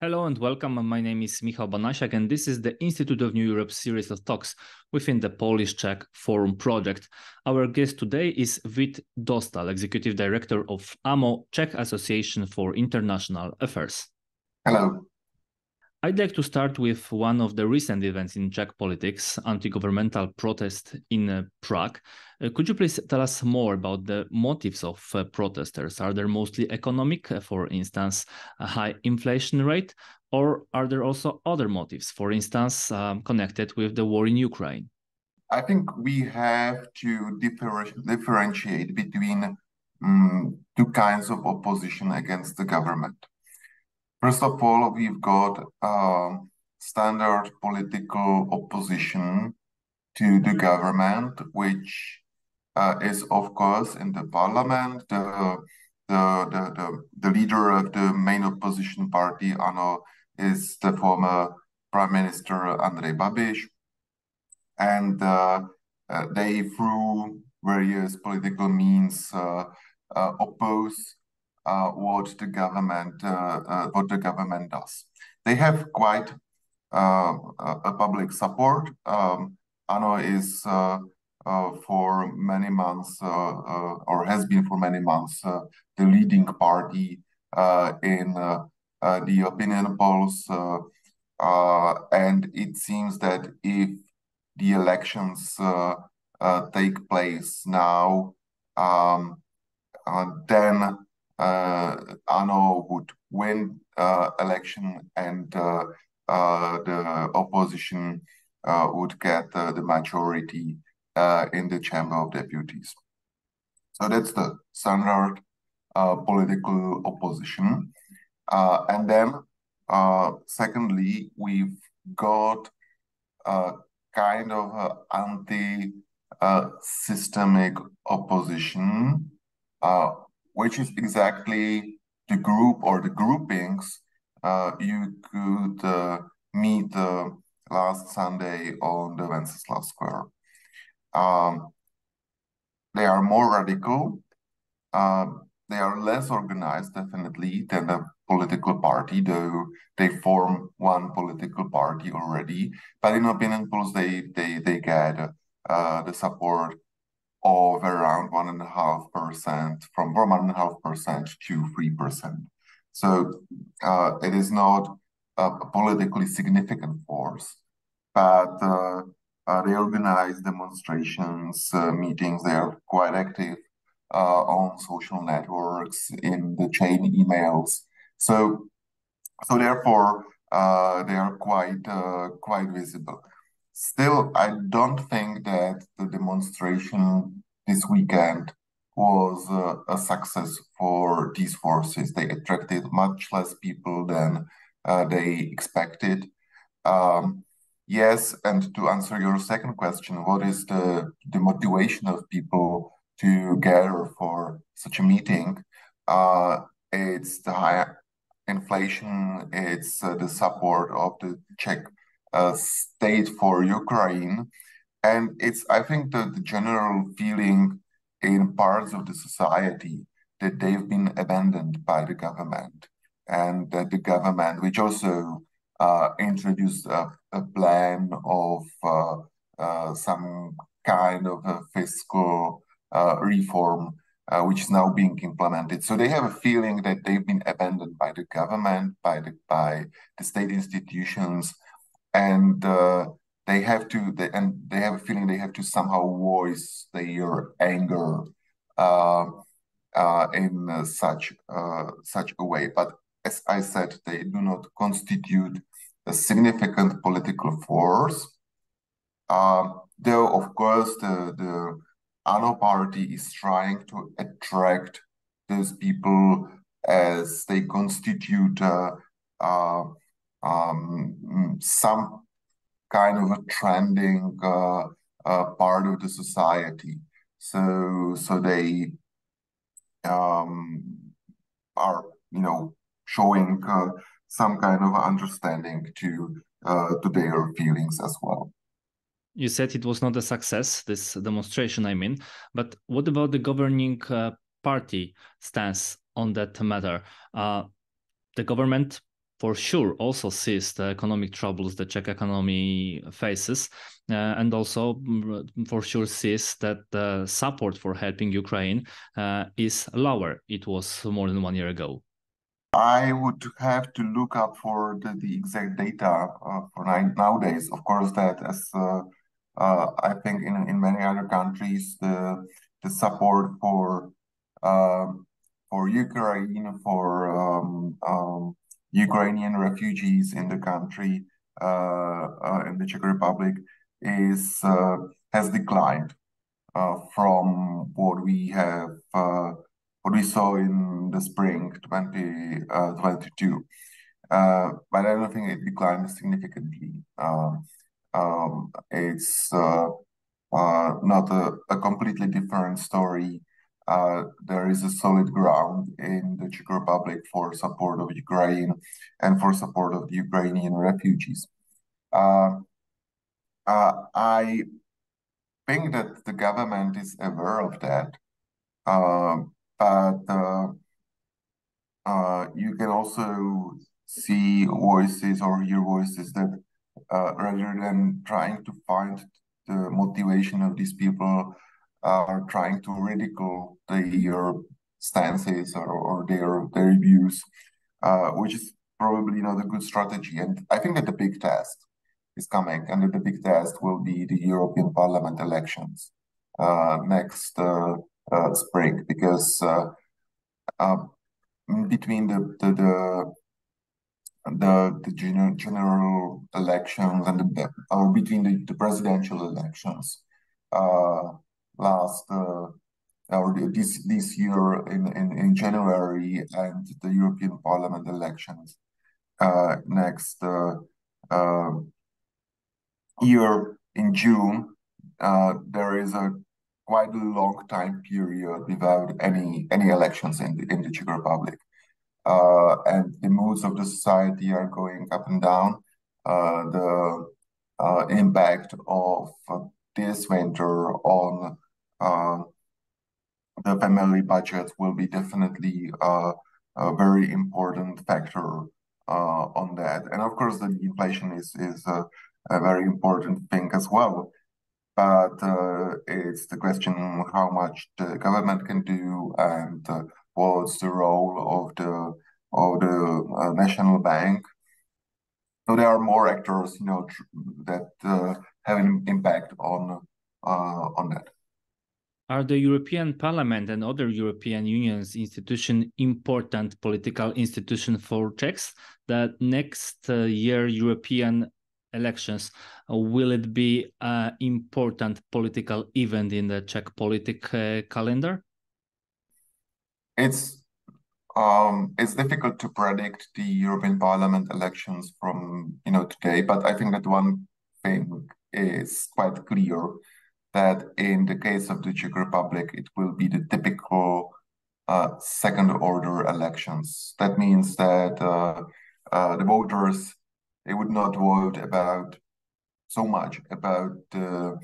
Hello and welcome. My name is Michał Banasiak, and this is the Institute of New Europe series of talks within the Polish-Czech Forum project. Our guest today is Vít Dostál, Executive Director of AMO, Czech Association for International Affairs. Hello. I'd like to start with one of the recent events in Czech politics, anti-governmental protest in Prague. Could you please tell us more about the motives of protesters? Are they mostly economic, for instance, a high inflation rate, or are there also other motives, for instance, connected with the war in Ukraine? I think we have to differentiate between two kinds of opposition against the government. First of all, we've got standard political opposition to the government, which is, of course, in the parliament. The leader of the main opposition party, ANO, is the former Prime Minister Andrej Babiš, and they, through various political means, oppose what the government does. They have quite a public support. ANO is for many months, or has been for many months, the leading party in the opinion polls, and it seems that if the elections take place now, then ANO would win election, and the opposition would get the majority in the Chamber of Deputies. So that's the standard political opposition. And then, secondly, we've got kind of anti-systemic opposition, which is exactly the group or the groupings you could meet last Sunday on the Wenceslas Square. They are more radical. They are less organized, definitely, than a political party, though they form one political party already. But in opinion polls, they get the support of around 1.5%, from 1.5% to 3%. So it is not a politically significant force, but they organize demonstrations, meetings. They are quite active on social networks, in the chain emails. So therefore, they are quite visible. Still, I don't think that the demonstration this weekend was a success for these forces. They attracted much less people than they expected. Yes, and to answer your second question, what is the motivation of people to gather for such a meeting? It's the high inflation, it's the support of the Czech state for Ukraine, and it's, I think, the general feeling in parts of the society that they've been abandoned by the government, and that the government, which also introduced a plan of some kind of a fiscal reform, which is now being implemented. So they have a feeling that they've been abandoned by the government, by the state institutions, and they have a feeling they have to somehow voice their anger in such a way. But as I said, they do not constitute a significant political force. Though, of course, the ANO party is trying to attract those people, as they constitute some kind of a trending part of the society. So they are, showing some kind of understanding to their feelings as well. You said it was not a success, this demonstration, I mean, but what about the governing party stance on that matter? The government for sure also sees the economic troubles the Czech economy faces, and also for sure sees that the support for helping Ukraine is lower. It was more than 1 year ago. I would have to look up for the exact data for nowadays. Of course, that as I think in many other countries, the support for Ukraine, for Ukrainian refugees in the country, in the Czech Republic, has declined from what we saw in the spring 2022. But I don't think it declined significantly. It's not a completely different story. There is a solid ground in the Czech Republic for support of Ukraine and for support of the Ukrainian refugees. I think that the government is aware of that, but you can also see voices or hear voices that rather than trying to find the motivation of these people, are trying to ridicule their stances or their views, which is probably not a good strategy. And I think that the big test is coming, and that the big test will be the European Parliament elections next spring, because between the general elections and or between the presidential elections this year in January and the European Parliament elections next year in June, there is a quite a long time period without any elections in the Czech Republic. And the moods of the society are going up and down. The impact of this winter on the family budget will be definitely a very important factor on that. And of course, the inflation is a very important thing as well. But it's the question how much the government can do, and what's the role of the national bank. So there are more actors, that have an impact on that. Are the European Parliament and other European Union's institution important political institution for Czechs? That next year European elections, will it be an important political event in the Czech political calendar? It's difficult to predict the European Parliament elections from today, but I think that one thing is quite clear, that in the case of the Czech Republic, it will be the typical second-order elections. That means that the voters, they would not vote about so much about the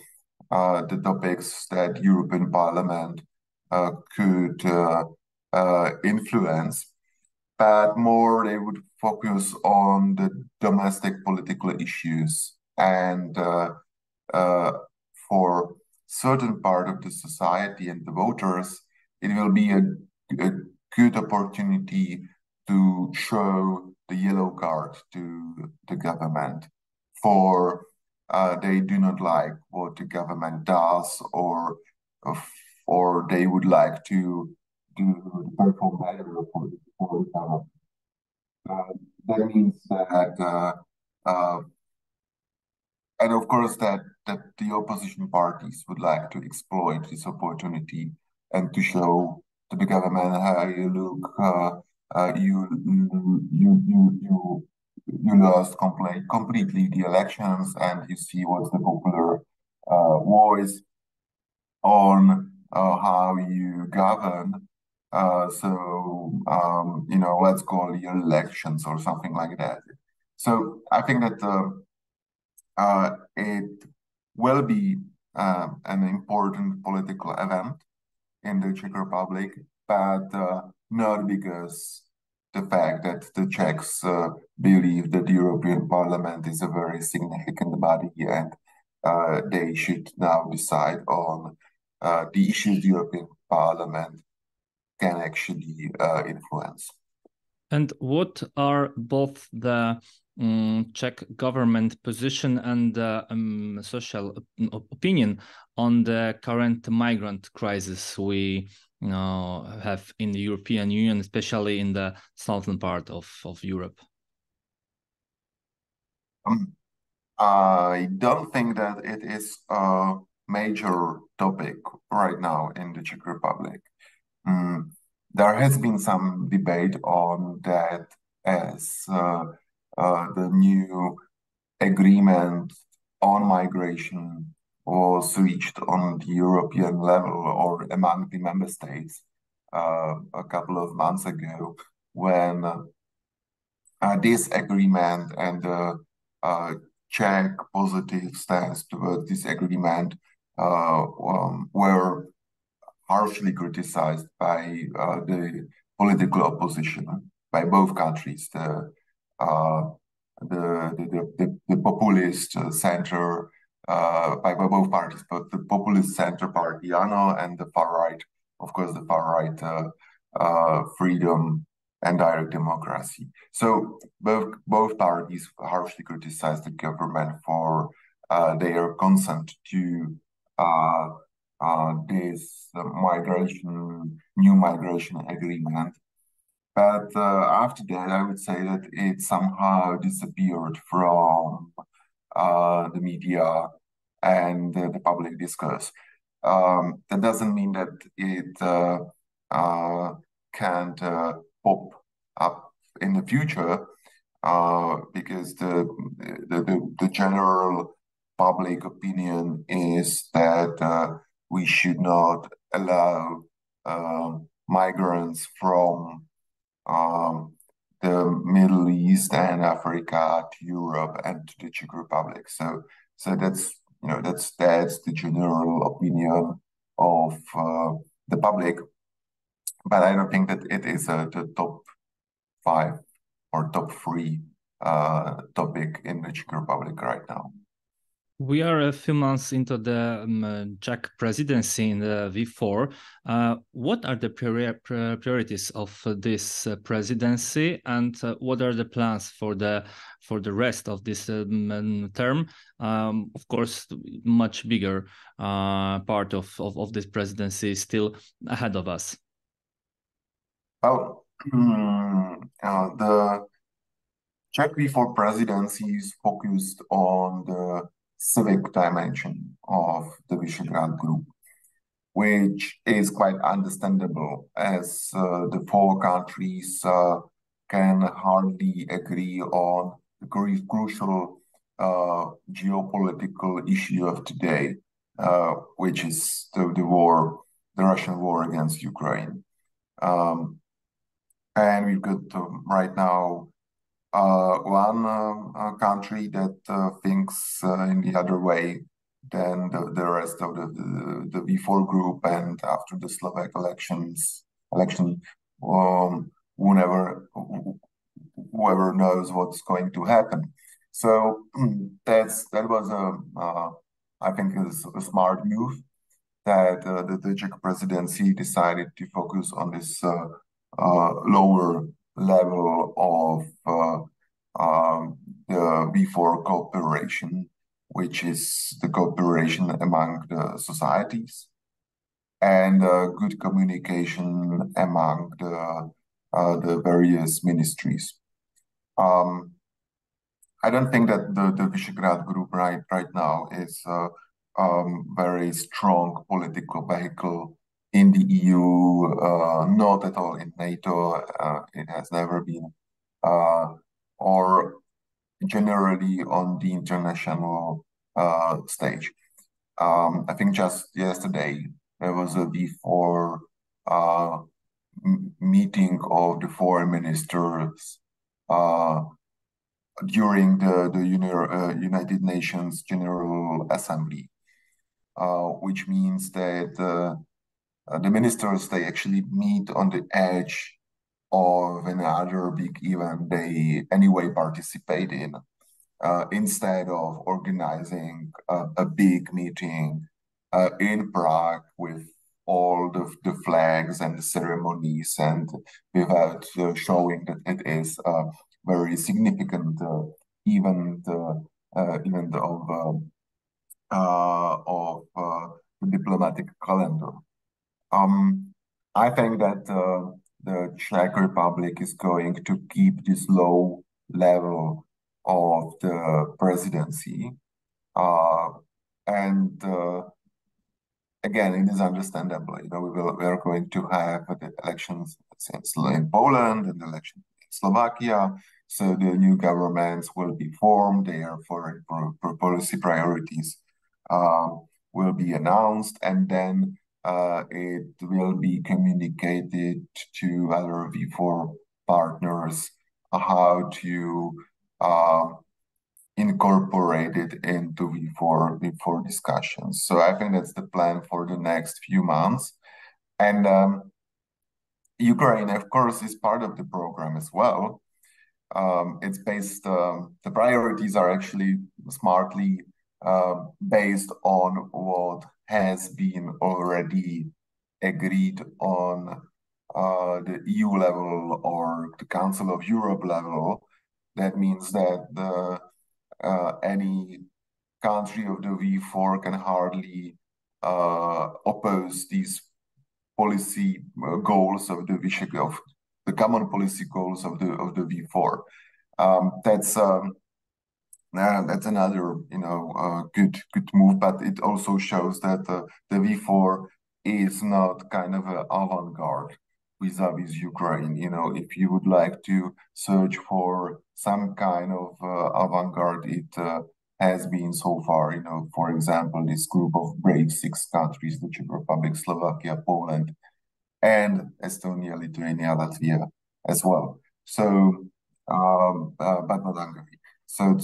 topics that European Parliament could influence, but more they would focus on the domestic political issues. And for certain part of the society and the voters, it will be a good opportunity to show the yellow card to the government, for they do not like what the government does, or they would like to perform better for the government. That means that, and of course that the opposition parties would like to exploit this opportunity and to show to the government how you look. You lost completely the elections, and you see what's the popular voice on how you govern. Let's call your elections or something like that. So I think that it will be an important political event in the Czech Republic, but not because the fact that the Czechs believe that the European Parliament is a very significant body and they should now decide on the issues the European Parliament can actually influence. And what are both the Czech government position and social opinion on the current migrant crisis we have in the European Union, especially in the southern part of Europe? I don't think that it is a major topic right now in the Czech Republic. There has been some debate on that as the new agreement on migration was reached on the European level or among the member states a couple of months ago, when this agreement and the Czech positive stance towards this agreement were harshly criticized by the political opposition, by both countries, the populist center, by both parties, but the populist center party AMO and the far right, of course, the far right Freedom and Direct Democracy. So both parties harshly criticized the government for their consent to this new migration agreement. But after that, I would say that it somehow disappeared from the media and the public discourse. That doesn't mean that it can't pop up in the future, because the general public opinion is that we should not allow migrants from the Middle East and Africa to Europe and to the Czech Republic. So that's the general opinion of the public, but I don't think that it is the top 5 or top 3 topic in the Czech Republic right now. We are a few months into the Czech presidency in the V4. What are the priorities of this presidency, and what are the plans for the rest of this term? Of course, much bigger part of this presidency is still ahead of us. Well, the Czech V4 presidency is focused on the civic dimension of the Visegrad Group, which is quite understandable, as the 4 countries can hardly agree on the crucial geopolitical issue of today, which is the Russian war against Ukraine. And we've got right now one country that thinks in the other way than the rest of the V4 group, and after the Slovak election, whoever knows what's going to happen. So that was I think a smart move, that the Czech presidency decided to focus on this lower level of the V4 cooperation, which is the cooperation among the societies and good communication among the various ministries. I don't think that the Visegrad Group right now is a very strong political vehicle in the EU, not at all in NATO. It has never been, or generally on the international stage. I think just yesterday there was a V4 meeting of the foreign ministers during the United Nations General Assembly, which means that the ministers, they actually meet on the edge of another big event they anyway participate in, instead of organizing a big meeting in Prague with all the flags and the ceremonies, and without showing that it is a very significant event of the diplomatic calendar. I think that the Czech Republic is going to keep this low level of the presidency, and again, it is understandable. We are going to have the elections in Poland and the election in Slovakia. So the new governments will be formed. Their foreign policy priorities will be announced, and then it will be communicated to other V4 partners how to incorporate it into V4 discussions. So I think that's the plan for the next few months. And Ukraine, of course, is part of the program as well. It's based, the priorities are actually smartly based on what has been already agreed on the EU level or the Council of Europe level. That means that any country of the V4 can hardly oppose these policy goals of the common policy goals of the V4. That's another good move, but it also shows that the V4 is not kind of an avant-garde vis-a-vis Ukraine. If you would like to search for some kind of avant-garde, it has been so far, for example, this group of brave 6 countries, the Czech Republic, Slovakia, Poland, and Estonia, Lithuania, Latvia as well. So, but not Hungary. So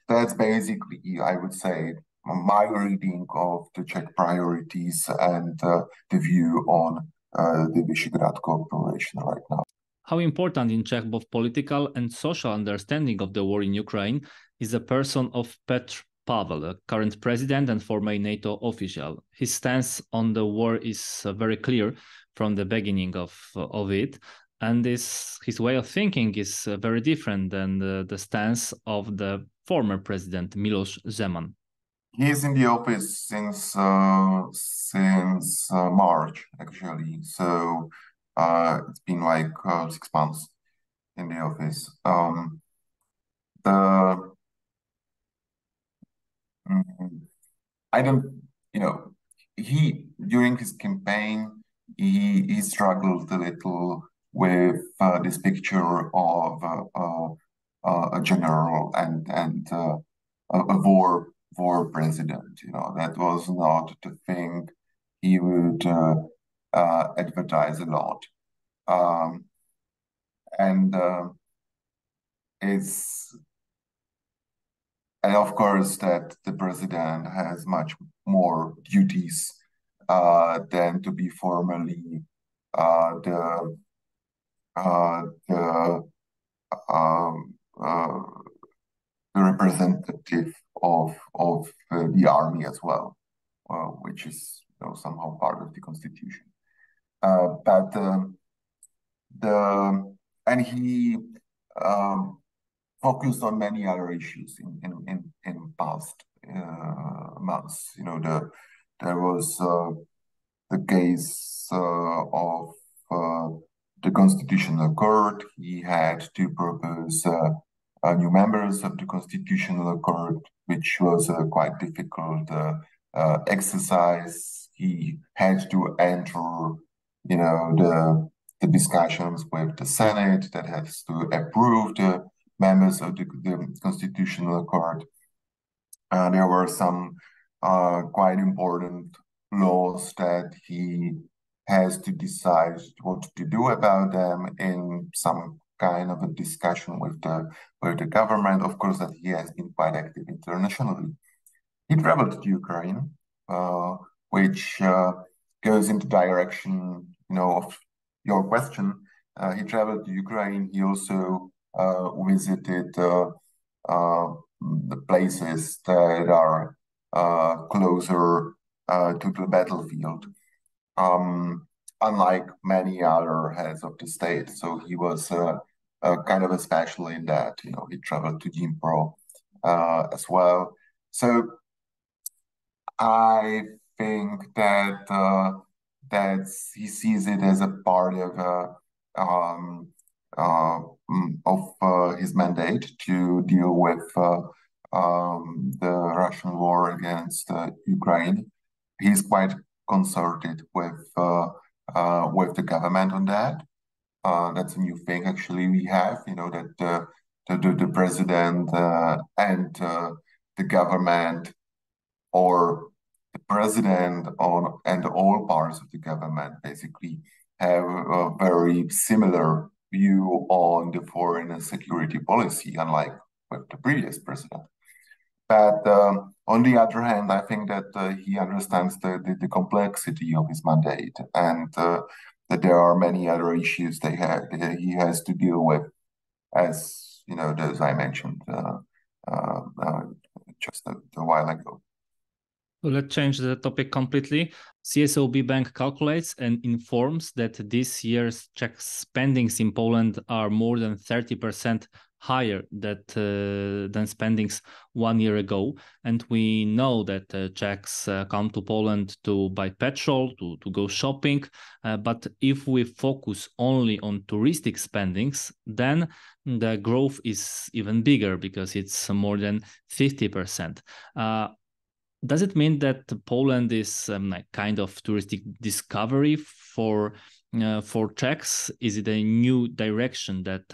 that's basically, I would say, my reading of the Czech priorities and the view on the Visegrad cooperation right now. How important in Czech both political and social understanding of the war in Ukraine is the person of Petr Pavel, a current president and former NATO official. His stance on the war is very clear from the beginning of it, and his way of thinking is very different than the stance of the former president Miloš Zeman. He is in the office since March, actually. So it's been like 6 months in the office. I don't, he during his campaign he struggled a little with this picture of a general and a war president. That was not the thing he would advertise a lot, and of course that the president has much more duties than to be formally the representative of the army as well, which is somehow part of the constitution. And he focused on many other issues in past months. There was the case of the Constitutional Court. He had to propose new members of the Constitutional Court, which was a quite difficult exercise. He had to enter, the discussions with the Senate that has to approve the members of the Constitutional Court. There were some quite important laws that he has to decide what to do about them in some kind of a discussion with the government. Of course, that he has been quite active internationally. He traveled to Ukraine, which goes into direction, of your question. He traveled to Ukraine. He also visited the places that are closer to the battlefield, unlike many other heads of the state. So he was kind of a special in that, he traveled to Dnipro as well. So I think that he sees it as a part of his mandate to deal with the Russian war against Ukraine. He's quite consulted with the government on that. That's a new thing actually we have, that the president and the government, or the president and all parts of the government basically have a very similar view on the foreign and security policy, unlike with the previous president. But on the other hand, I think that he understands the complexity of his mandate, and that there are many other issues that he has to deal with, as those I mentioned just a while ago. Let's change the topic completely. CSOB Bank calculates and informs that this year's Czech spendings in Poland are more than 30% higher than spendings 1 year ago. And we know that Czechs come to Poland to buy petrol, to go shopping. But if we focus only on touristic spendings, then the growth is even bigger because it's more than 50%. Does it mean that Poland is like kind of touristic discovery for Czechs? Is it a new direction that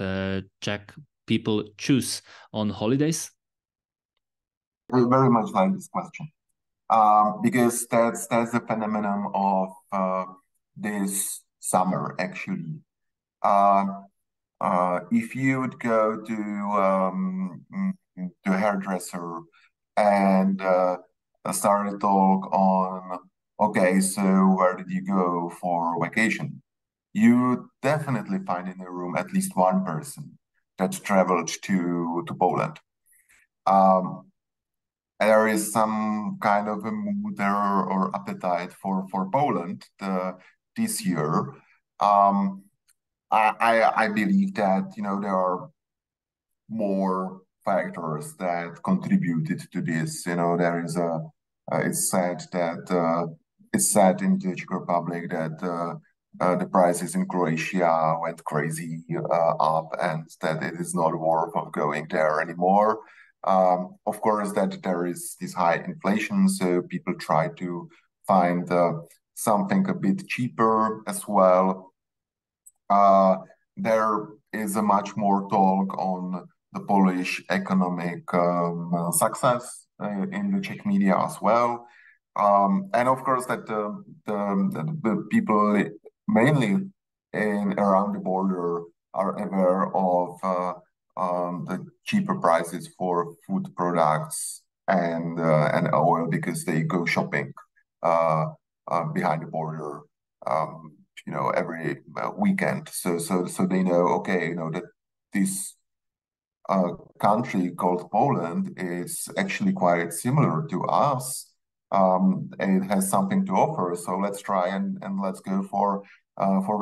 Czech people choose on holidays? I very much like this question because that's the phenomenon of this summer actually. If you would go to a hairdresser and start a talk on, okay, so where did you go for vacation? You definitely find in the room at least one person that traveled to Poland. There is some kind of a mood there or appetite for Poland this year. I believe that there are more factors that contributed to this. There is it's said in the Czech Republic that the prices in Croatia went crazy up, and that it is not worth going there anymore. Of course, that there is this high inflation, so people try to find something a bit cheaper as well. There is a much more talk on the Polish economic success in the Czech media as well. And of course that the people mainly around the border are aware of the cheaper prices for food products and oil, because they go shopping behind the border every weekend. So they know, okay, that this country called Poland is actually quite similar to us. It has something to offer, so let's try and let's go for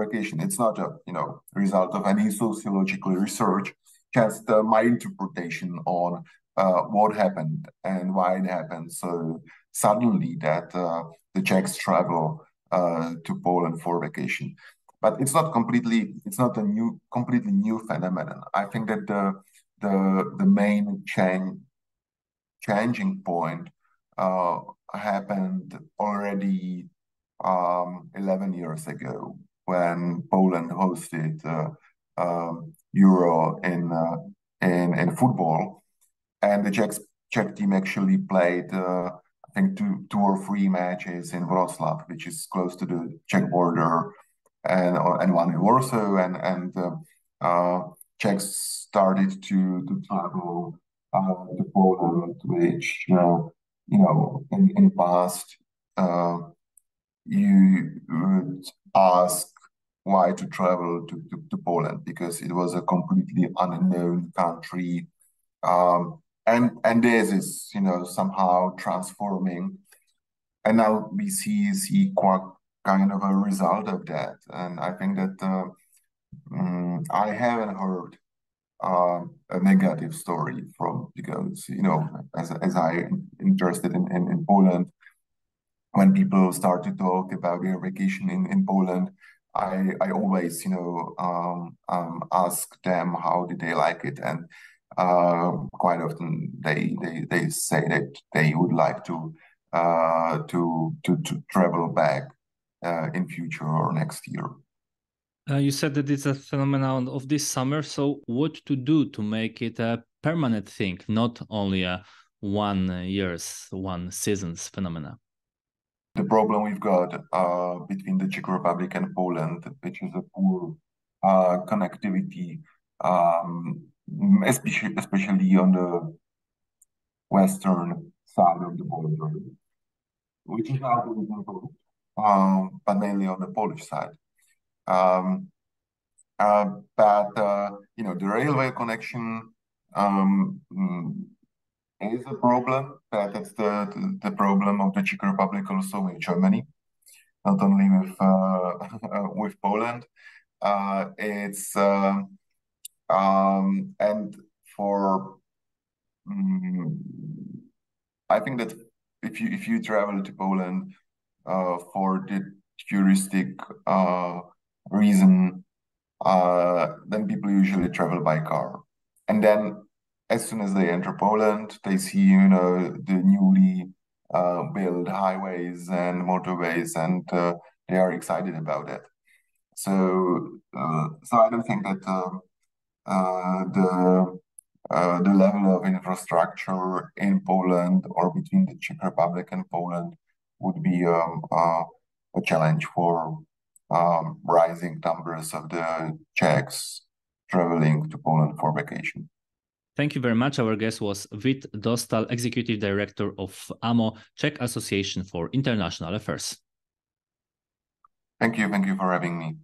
vacation. It's not a result of any sociological research, just my interpretation on what happened and why it happened so suddenly that the Czechs travel to Poland for vacation. But it's not a completely new phenomenon. I think that the main changing point happened already 11 years ago, when Poland hosted Euro in football, and the Czech team actually played I think two or three matches in Wrocław, which is close to the Czech border, and one in Warsaw, and Czechs started to travel to Poland, which in past you would ask why to travel to Poland, because it was a completely unknown country. And this is, somehow transforming. And now we see quite kind of a result of that. And I think that I haven't heard a negative story from, because, as I interested in Poland, when people start to talk about their vacation in Poland, I always, ask them how did they like it, and quite often they say that they would like to travel back in future or next year. You said that it's a phenomenon of this summer. So what to do to make it a permanent thing, not only a 1 year's, 1 season's phenomena? The problem we've got between the Czech Republic and Poland, which is a poor connectivity, especially on the western side of the border, which is not important, but mainly on the Polish side. But the railway connection is a problem. That's the problem of the Czech Republic also with Germany, not only with with Poland. It's and for I think that if you travel to Poland for the touristic reason, then people usually travel by car, and then as soon as they enter Poland, they see the newly built highways and motorways, and they are excited about that. So I don't think that the level of infrastructure in Poland or between the Czech Republic and Poland would be a challenge for rising numbers of the Czechs traveling to Poland for vacation. Thank you very much. Our guest was Vít Dostál, Executive Director of AMO, Czech Association for International Affairs. Thank you for having me.